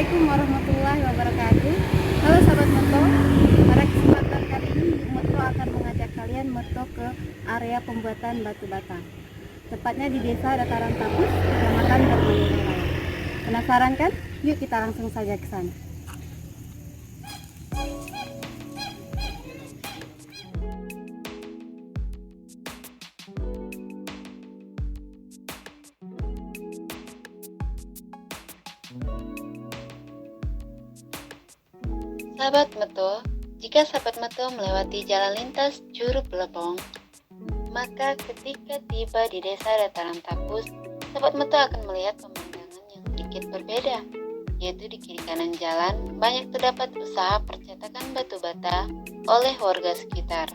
Assalamualaikum warahmatullahi wabarakatuh. Halo sahabat Moto, pada kesempatan kali ini Moto akan mengajak kalian moto ke area pembuatan batu bata, tepatnya di Desa Dataran Tapus, Kecamatan Darmanian Raya. Penasaran kan? Yuk kita langsung saja ke sana. Sahabat Meto, jika sahabat Meto melewati jalan lintas Curug Belepong, maka ketika tiba di Desa Dataran Tapus, sahabat Meto akan melihat pemandangan yang sedikit berbeda, yaitu di kiri kanan jalan banyak terdapat usaha percetakan batu bata oleh warga sekitar.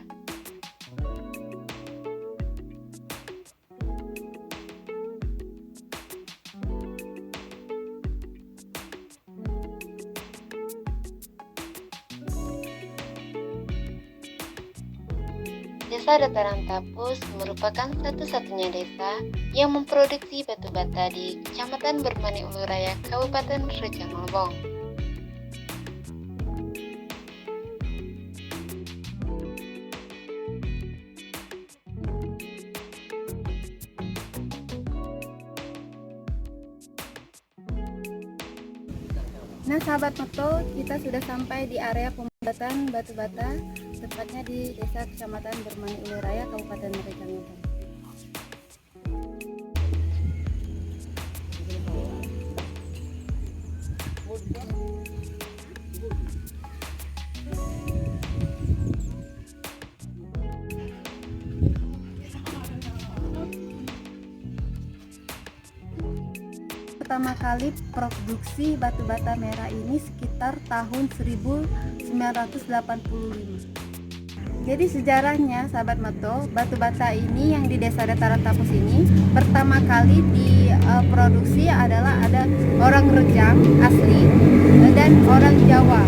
Desa Dataran Tapus merupakan satu-satunya desa yang memproduksi batu bata di Kecamatan Bermani Ulu Raya, Kabupaten Rejang Lebong. Nah sahabat Moto, kita sudah sampai di area pembuatan batu bata, tepatnya di Desa Kecamatan Bermani Ulu Raya, Kabupaten Rejang Lebong. Pertama kali produksi batu bata merah ini sekitar tahun 1985. Jadi sejarahnya sahabat Moto, batu bata ini yang di Desa Dataran Tapus ini pertama kali diproduksi adalah ada orang Rejang asli dan orang Jawa.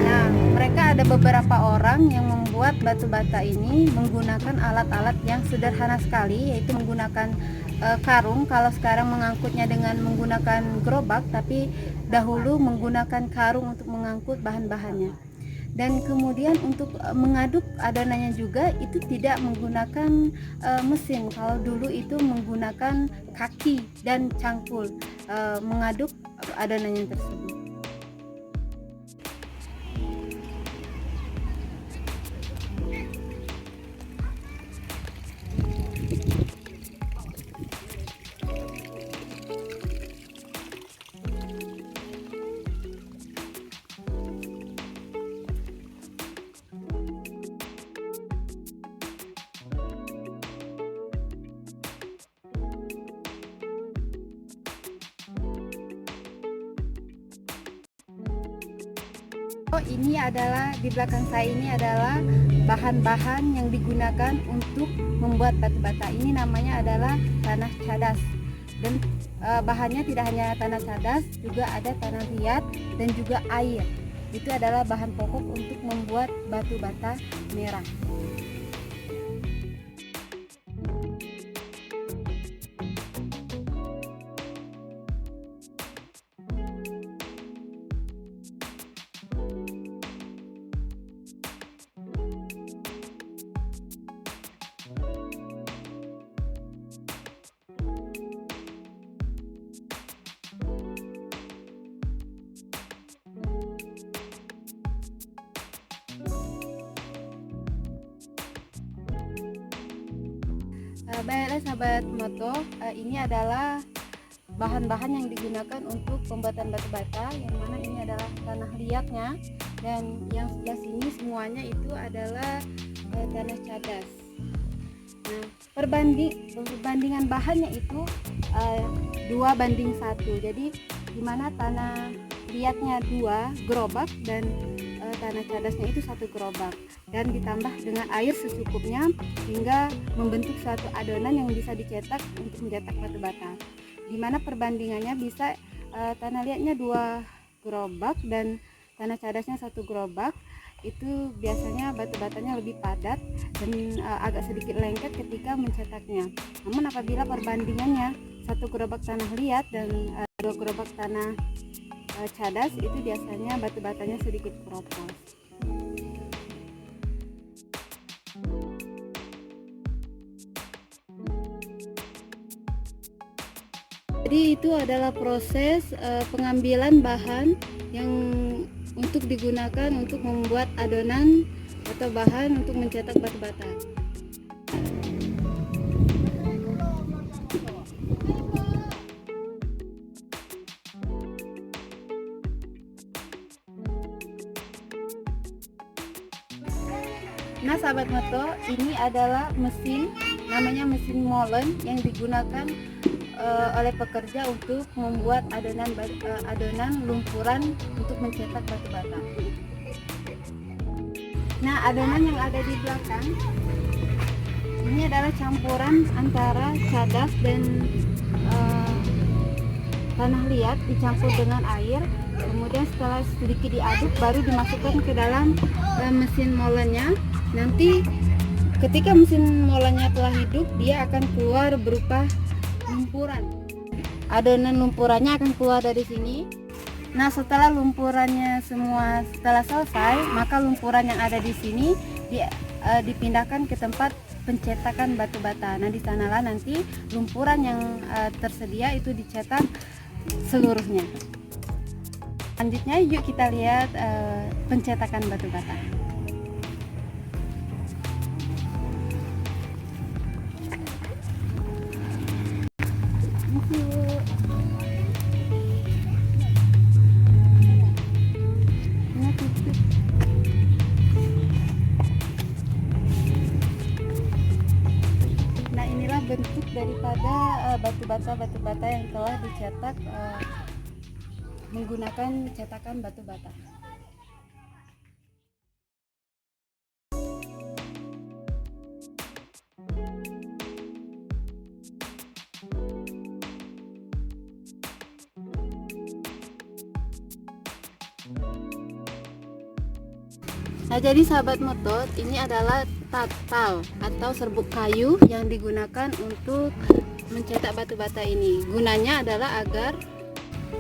Nah, mereka ada beberapa orang yang membuat batu bata ini menggunakan alat-alat yang sederhana sekali, yaitu menggunakan karung. Kalau sekarang mengangkutnya dengan menggunakan gerobak, tapi dahulu menggunakan karung untuk mengangkut bahan-bahannya. Dan kemudian untuk mengaduk adonannya juga itu tidak menggunakan mesin. Kalau dulu itu menggunakan kaki dan cangkul mengaduk adonannya tersebut. Ini adalah di belakang saya ini adalah bahan-bahan yang digunakan untuk membuat batu bata. Ini namanya adalah tanah cadas, dan bahannya tidak hanya tanah cadas, juga ada tanah liat dan juga air. Itu adalah bahan pokok untuk membuat batu bata merah. Baiklah sahabat Moto, ini adalah bahan-bahan yang digunakan untuk pembuatan batu bata, yang mana ini adalah tanah liatnya, dan yang sebelah sini semuanya itu adalah tanah cadas. Nah, perbandingan bahannya itu 2:1. Jadi dimana tanah liatnya 2 gerobak dan tanah cadasnya itu 1 gerobak, dan ditambah dengan air secukupnya hingga membentuk suatu adonan yang bisa dicetak untuk mencetak batu bata. Dimana perbandingannya bisa tanah liatnya 2 gerobak dan tanah cadasnya 1 gerobak, itu biasanya batu batanya lebih padat dan agak sedikit lengket ketika mencetaknya. Namun apabila perbandingannya 1 gerobak tanah liat dan 2 gerobak tanah cadas itu biasanya batu batanya sedikit keropos. Jadi itu adalah proses pengambilan bahan yang untuk digunakan untuk membuat adonan atau bahan untuk mencetak batu bata. Nah sahabat moto, ini adalah mesin, namanya mesin molen yang digunakan oleh pekerja untuk membuat adonan lumpuran untuk mencetak batu bata. Nah adonan yang ada di belakang ini adalah campuran antara cadas dan tanah liat dicampur dengan air. Kemudian setelah sedikit diaduk baru dimasukkan ke dalam mesin molennya. Nanti ketika mesin molennya telah hidup, dia akan keluar berupa lumpuran. Adonan lumpurannya akan keluar dari sini. Nah setelah lumpurannya semua setelah selesai, maka lumpuran yang ada di sini dipindahkan ke tempat pencetakan batu bata. Nah di sanalah nanti lumpuran yang tersedia itu dicetak seluruhnya. Selanjutnya yuk kita lihat pencetakan batu bata. Nah inilah bentuk daripada batu bata yang telah dicetak menggunakan cetakan batu bata. Nah jadi sahabat moto, ini adalah tatal atau serbuk kayu yang digunakan untuk mencetak batu bata ini. Gunanya adalah agar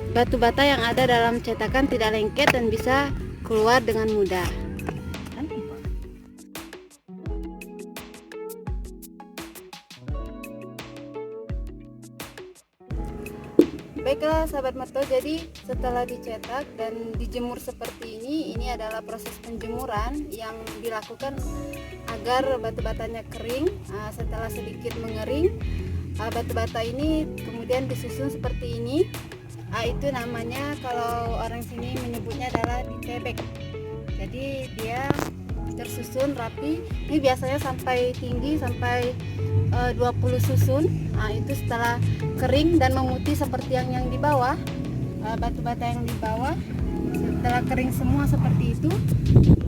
batu bata yang ada dalam cetakan tidak lengket dan bisa keluar dengan mudah. Baiklah sahabat moto, jadi setelah dicetak dan dijemur seperti ini adalah proses penjemuran yang dilakukan agar batu batanya kering. Setelah sedikit mengering, batu bata ini kemudian disusun seperti ini. Itu namanya, kalau orang sini menyebutnya adalah ditebek. Jadi dia tersusun rapi. Ini biasanya sampai tinggi sampai 20 susun. Itu setelah kering dan memutih seperti yang di bawah, batu bata yang di bawah setelah kering semua seperti itu,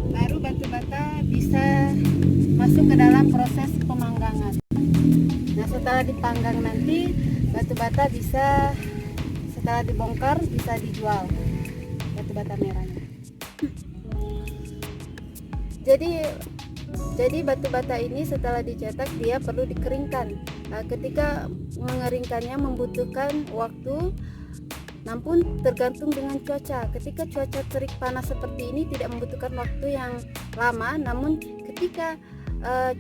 baru batu bata bisa masuk ke dalam proses pemanggangan. Nah setelah dipanggang nanti batu bata bisa, setelah dibongkar bisa dijual batu bata merahnya. Jadi batu bata ini setelah dicetak dia perlu dikeringkan. Ketika mengeringkannya membutuhkan waktu, namun tergantung dengan cuaca. Ketika cuaca terik panas seperti ini tidak membutuhkan waktu yang lama, namun ketika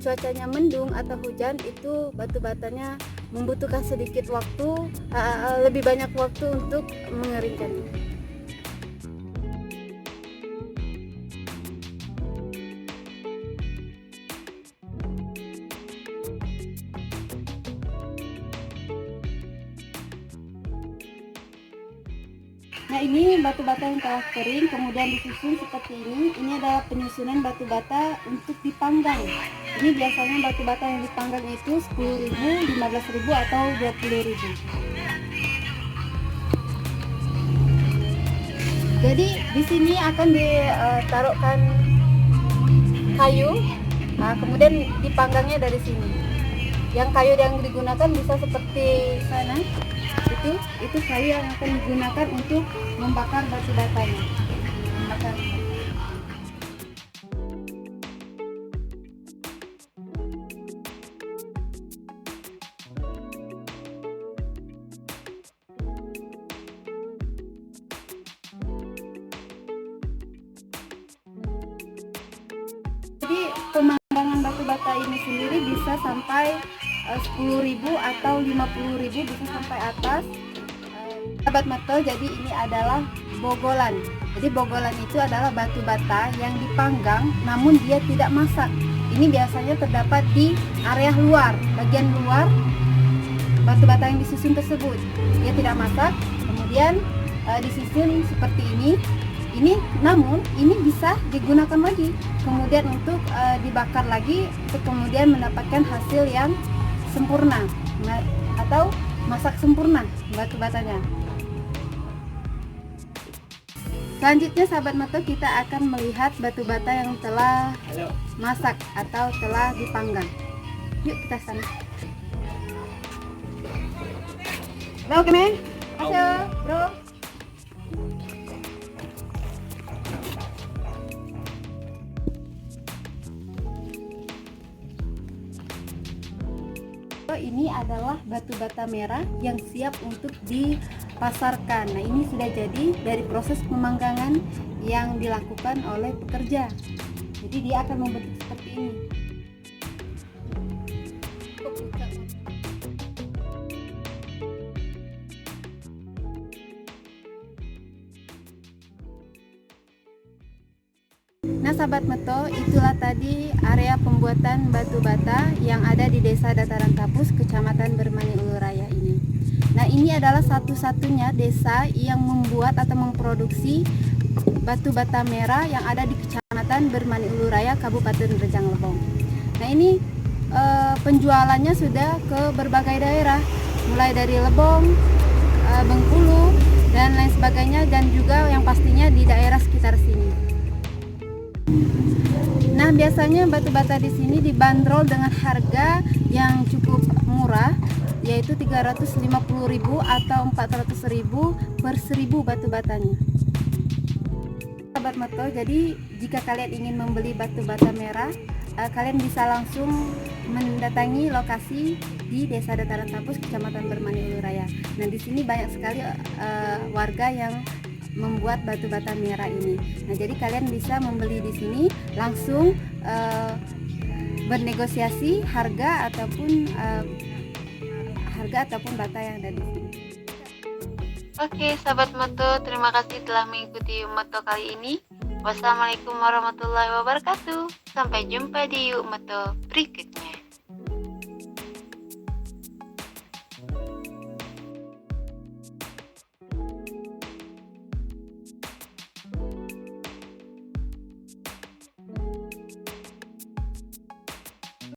cuacanya mendung atau hujan, itu batu batanya membutuhkan sedikit waktu, lebih banyak waktu untuk mengeringkannya. Nah ini batu bata yang telah kering kemudian disusun seperti ini. Ini adalah penyusunan batu bata untuk dipanggang. Ini biasanya batu bata yang dipanggang itu 10.000, 15.000 atau 20.000. Jadi di sini akan ditaruhkan kayu, kemudian dipanggangnya dari sini. Yang kayu yang digunakan bisa seperti sana. Itu kayu yang akan digunakan untuk membakar batu batanya. sendiri bisa sampai 10.000 atau 50.000, bisa sampai atas. Sahabat Moto, jadi ini adalah bogolan. Jadi bogolan itu adalah batu bata yang dipanggang namun dia tidak masak. Ini biasanya terdapat di area luar, bagian luar batu bata yang disusun tersebut. Dia tidak masak, kemudian disusun seperti ini. Namun ini bisa digunakan lagi, kemudian untuk dibakar lagi, untuk kemudian mendapatkan hasil yang sempurna atau masak sempurna batu batanya. Selanjutnya sahabat Moto, kita akan melihat batu bata yang telah masak atau telah dipanggang. Yuk kita sana. Bro, kemana? Ayo, bro. Ini adalah batu bata merah yang siap untuk dipasarkan. Nah, ini sudah jadi dari proses pemanggangan yang dilakukan oleh pekerja. Jadi dia akan membentuk seperti ini. Nah sahabat Moto, itulah tadi area pembuatan batu bata yang ada di Desa Dataran Tapus, Kecamatan Bermani Ulu Raya ini. Nah ini adalah satu-satunya desa yang membuat atau memproduksi batu bata merah yang ada di Kecamatan Bermani Ulu Raya, Kabupaten Rejang Lebong. Nah ini penjualannya sudah ke berbagai daerah, mulai dari Lebong, Bengkulu, dan lain sebagainya, dan juga yang pastinya di daerah sekitar sini. Nah, biasanya batu bata di sini dibanderol dengan harga yang cukup murah, yaitu 350.000 atau 400.000 per 1.000 batu batanya. Sahabat Moto, jadi jika kalian ingin membeli batu bata merah, kalian bisa langsung mendatangi lokasi di Desa Dataran Tapus, Kecamatan Bermani Ulu Raya. Nah, di sini banyak sekali warga yang membuat batu bata merah ini. Nah, jadi kalian bisa membeli di sini langsung bernegosiasi harga ataupun bata yang ada di sini. Oke, sahabat Moto, terima kasih telah mengikuti Moto kali ini. Wassalamualaikum warahmatullahi wabarakatuh. Sampai jumpa di Moto berikutnya.